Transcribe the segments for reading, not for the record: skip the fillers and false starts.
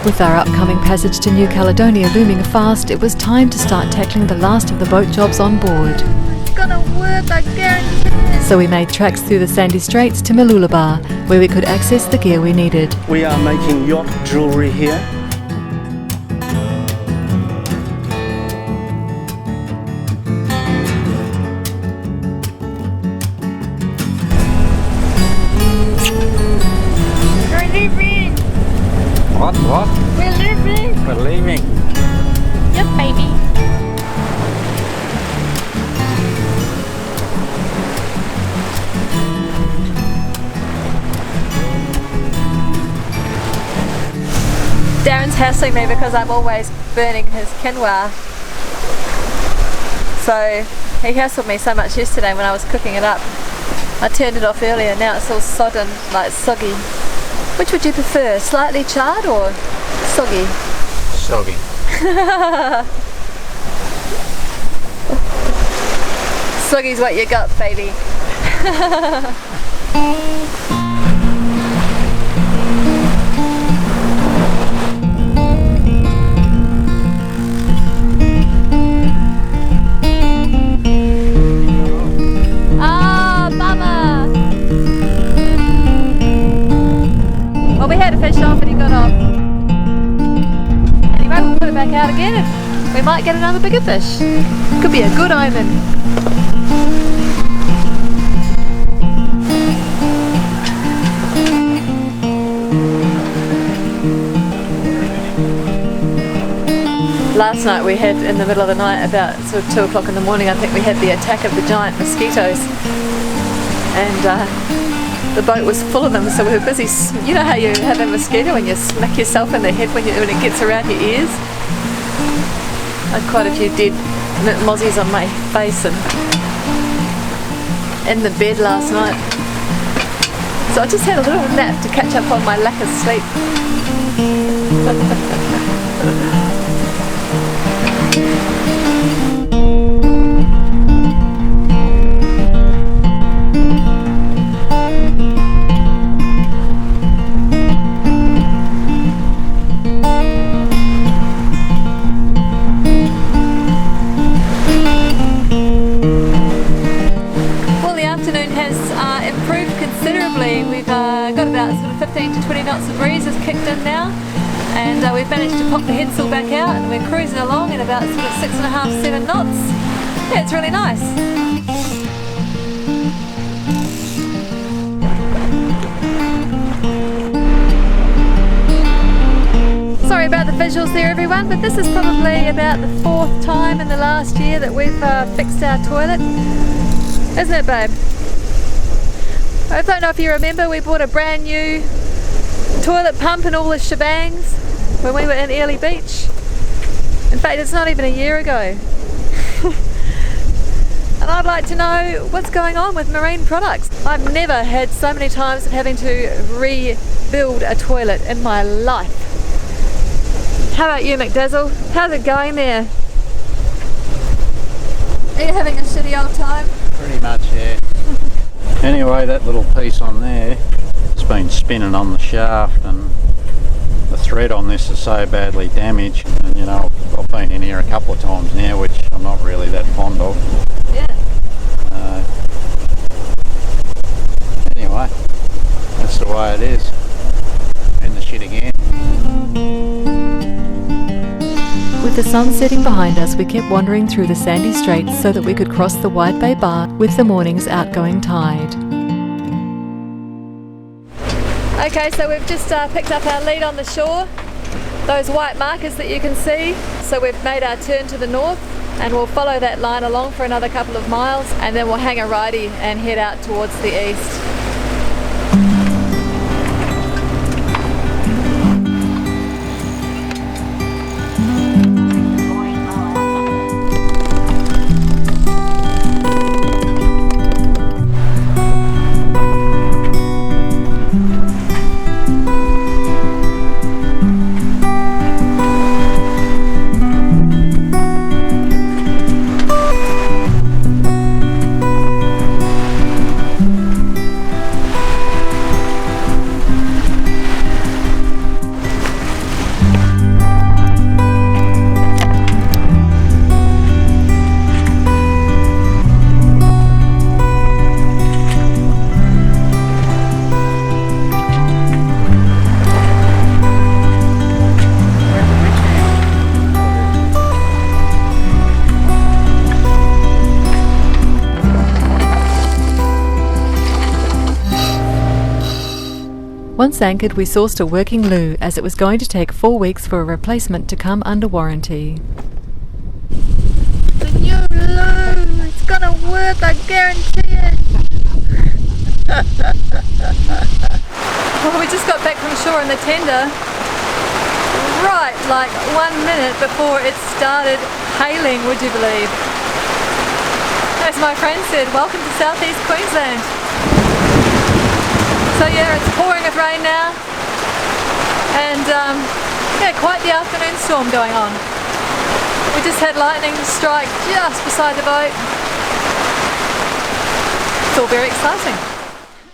With our upcoming passage to New Caledonia looming fast, it was time to start tackling the last of the boat jobs on board. It's gonna work, I guarantee. So we made tracks through the sandy straits to Mooloolaba, where we could access the gear we needed. We are making yacht jewellery here. What? We're leaving. We're leaving. Yep, baby. Darren's hassling me because I'm always burning his quinoa. So he hassled me so much yesterday when I was cooking it up. I turned it off earlier, now it's all sodden, like soggy. Which would you prefer, slightly charred or soggy? Soggy. Soggy's what you got, baby. Ah, bummer. Well, we had a fish off and he got off. Anyway, we'll put it back out again and we might get another bigger fish. Could be a good omen. Last night we had, in the middle of the night, about sort of 2 o'clock in the morning, I think we had the attack of the giant mosquitoes. And the boat was full of them, so we were busy. You know how you have a mosquito and you smack yourself in the head when it gets around your ears? I had quite a few dead mozzies on my face and in the bed last night. So I just had a little nap to catch up on my lack of sleep. Improved considerably. We've got about sort of 15 to 20 knots of breeze has kicked in now, and we've managed to pop the headsail back out and we're cruising along at about sort of 6.5, 7 knots. Yeah, it's really nice. Sorry about the visuals there everyone, but this is probably about the 4th time in the last year that we've fixed our toilet. Isn't it, babe? I don't know if you remember, we bought a brand new toilet pump and all the shebangs when we were in Early Beach. In fact, it's not even a year ago. And I'd like to know what's going on with marine products. I've never had so many times of having to rebuild a toilet in my life. How about you, McDazzle? How's it going there? Are you having a shitty old time? Pretty much, yeah. Anyway, that little piece on there has been spinning on the shaft, and the thread on this is so badly damaged. And you know, I've been in here a couple of times now, which I'm not really that fond of. Yeah. Anyway, that's the way it is. In the shit again. With the sun setting behind us, we kept wandering through the sandy straits so that we could cross the Wide Bay Bar with the morning's outgoing tide. Okay, so we've just picked up our lead on the shore, those white markers that you can see. So we've made our turn to the north and we'll follow that line along for another couple of miles and then we'll hang a righty and head out towards the east. Once anchored, we sourced a working loo, as it was going to take 4 weeks for a replacement to come under warranty. The new loo, it's gonna work, I guarantee it. Well, we just got back from shore in the tender, right like 1 minute before it started hailing, would you believe? As my friend said, welcome to southeast Queensland. So yeah, it's pouring with rain now, and yeah, quite the afternoon storm going on. We just had lightning strike just beside the boat. It's all very exciting.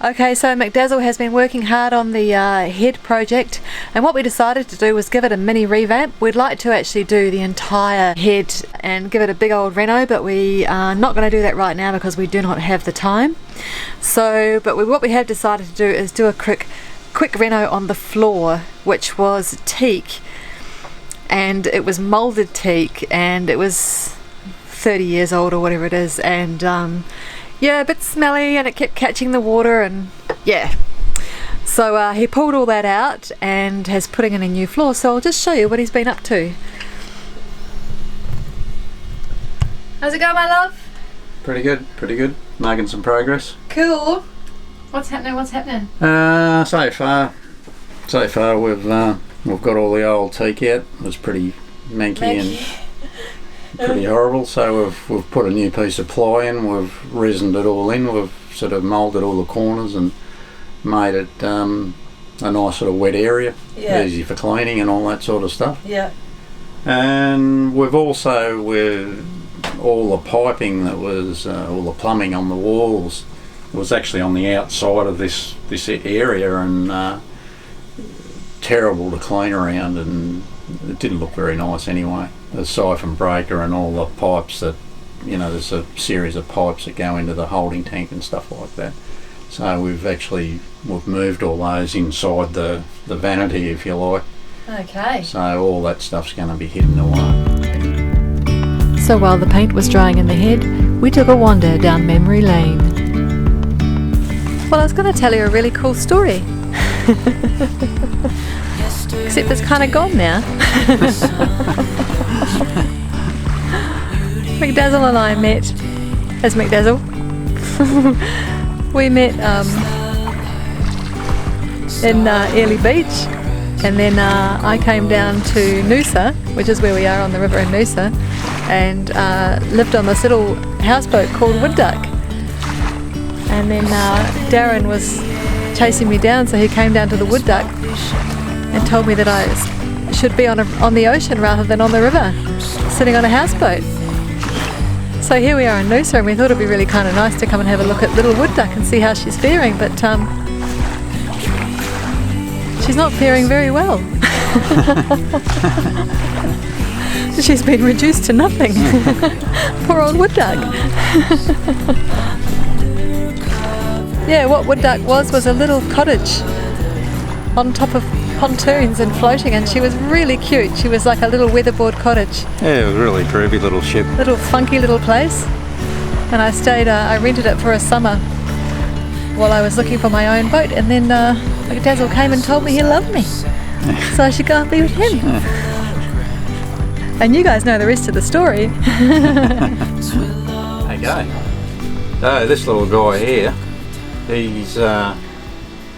Okay, so McDazzle has been working hard on the head project, and what we decided to do was give it a mini revamp. We'd like to actually do the entire head and give it a big old reno, but we are not going to do that right now because we do not have the time. So, what we have decided to do is do a quick reno on the floor, which was teak, and it was moulded teak, and it was 30 years old or whatever it is, and yeah, a bit smelly, and it kept catching the water, and yeah. So he pulled all that out and has putting in a new floor, so I'll just show you what he's been up to. How's it going, my love? Pretty good. Making some progress. Cool. What's happening? So far we've got all the old teak out. It was pretty manky and pretty horrible, so we've put a new piece of ply in, we've resined it all in, we've sort of moulded all the corners and made it a nice sort of wet area, easy for cleaning and all that sort of stuff. Yeah. And we've also, with all the piping that was, all the plumbing on the walls, was actually on the outside of this area, and terrible to clean around, and it didn't look very nice anyway. The siphon breaker and all the pipes that, there's a series of pipes that go into the holding tank and stuff like that. So we've moved all those inside the vanity, if you like. Okay. So all that stuff's going to be hidden away. So while the paint was drying in the head, we took a wander down memory lane. Well, I was going to tell you a really cool story. Except it's kind of gone now. McDazzle and I met as McDazzle. We met in Airlie Beach, and then I came down to Noosa, which is where we are on the river in Noosa, and lived on this little houseboat called Wood Duck. And then Darren was chasing me down, so he came down to the Wood Duck and told me that I should be on the ocean rather than on the river, sitting on a houseboat. So here we are in Noosa, and we thought it'd be really kind of nice to come and have a look at little Wood Duck and see how she's faring, but she's not faring very well. She's been reduced to nothing. Poor old Wood Duck. Yeah, what Wood Duck was a little cottage on top of pontoons and floating, and she was really cute. She was like a little weatherboard cottage. Yeah, it was a really groovy little ship. Little funky little place. And I rented it for a summer while I was looking for my own boat, and then McDazzle came and told me he loved me. So I should go and be with him. And you guys know the rest of the story. Okay. So this little guy here, he's out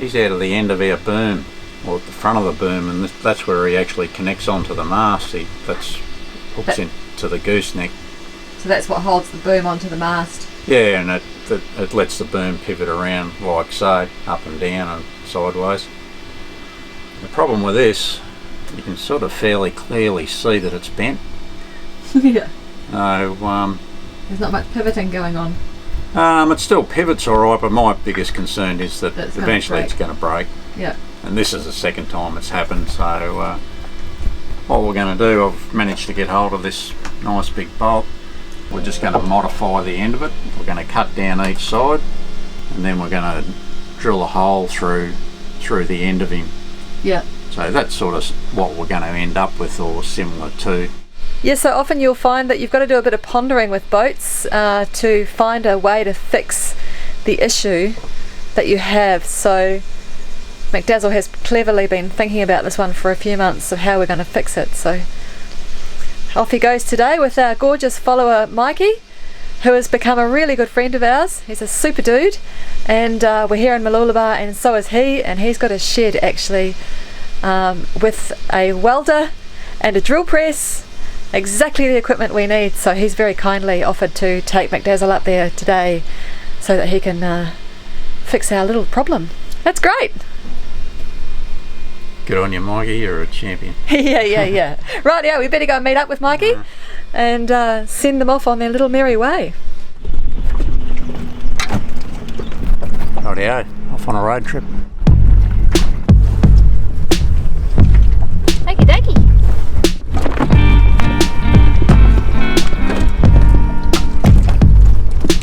of the end of our boom, or at the front of the boom, and that's where he actually connects onto the mast. That's hooks into the gooseneck. So that's what holds the boom onto the mast. Yeah, and it lets the boom pivot around like so, up and down and sideways. The problem with this, you can sort of fairly clearly see that it's bent. Yeah. So there's not much pivoting going on. It still pivots alright, but my biggest concern is that eventually it's going to break. Yeah. And this is the second time it's happened, so what we're going to do, I've managed to get hold of this nice big bolt. We're just going to modify the end of it. We're going to cut down each side, and then we're going to drill a hole through the end of him. Yeah. So that's sort of what we're going to end up with, or similar to. Yeah, so often you'll find that you've got to do a bit of pondering with boats to find a way to fix the issue that you have. So McDazzle has cleverly been thinking about this one for a few months of how we're going to fix it. So off he goes today with our gorgeous follower Mikey, who has become a really good friend of ours. He's a super dude, and we're here in Mooloolaba, and so is he, and he's got a shed actually with a welder and a drill press, exactly the equipment we need. So he's very kindly offered to take McDazzle up there today so that he can fix our little problem. That's great. Good on you, Mikey, you're a champion. yeah. Right, yeah, we better go and meet up with Mikey and send them off on their little merry way. Rightio, off on a road trip. Okie dokie.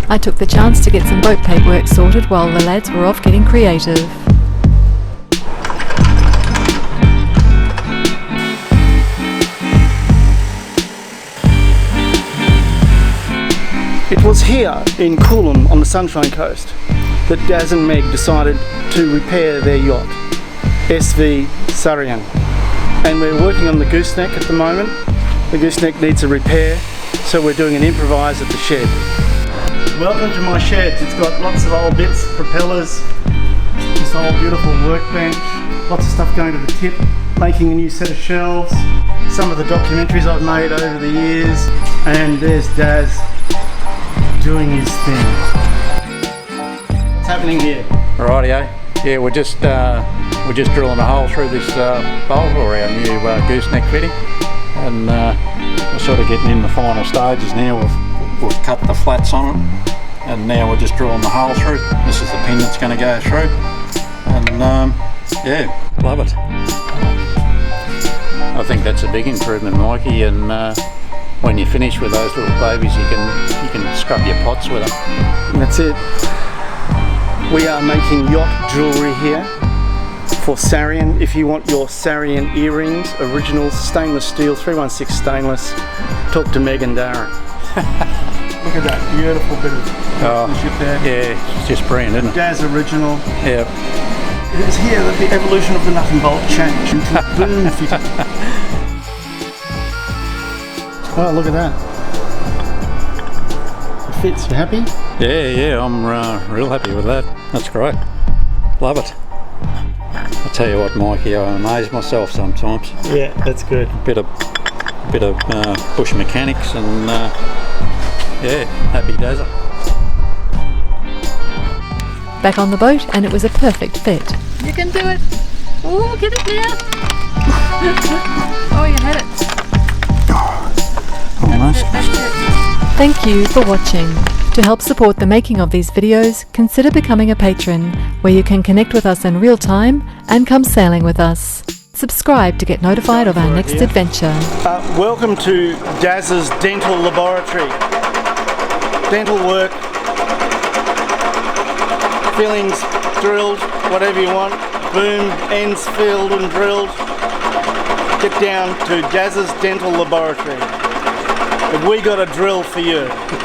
I took the chance to get some boat paperwork sorted while the lads were off getting creative. It was here in Coolum on the Sunshine Coast that Daz and Meg decided to repair their yacht, SV Sarean. And we're working on the gooseneck at the moment. The gooseneck needs a repair, so we're doing an improvise at the shed. Welcome to my shed. It's got lots of old bits, propellers, this old beautiful workbench, lots of stuff going to the tip, making a new set of shelves, some of the documentaries I've made over the years, and there's Daz doing his thing. What's happening here? Rightio. Yeah, we're just drilling a hole through this bolt, or our new gooseneck fitting, and we're sort of getting in the final stages now. We've cut the flats on it, and now we're just drilling the hole through. This is the pin that's going to go through, and yeah, love it. I think that's a big improvement, Mikey, and when you finish with those little babies, you can scrub your pots with them. And that's it. We are making yacht jewellery here for Sarean. If you want your Sarean earrings, original stainless steel, 316 stainless, talk to Meg Darren. Look at that beautiful bit of workmanship there. Yeah, it's just brilliant, isn't it? Daz original. Yeah. It is here that the evolution of the nut and bolt changed into boom fitting. Oh, look at that. It fits. You happy? Yeah, I'm real happy with that. That's great. Love it. I tell you what, Mikey, I amaze myself sometimes. Yeah, that's good. Bit of bush mechanics, and yeah, happy days. Back on the boat, and it was a perfect fit. You can do it. Oh, get it there. Oh, you had it. Almost. That's it. Thank you for watching. To help support the making of these videos, consider becoming a patron, where you can connect with us in real time and come sailing with us. Subscribe to get notified of our next adventure. Welcome to Daz's dental laboratory. Dental work, fillings drilled, whatever you want, boom, ends filled and drilled. Get down to Daz's dental laboratory. Have we got a drill for you?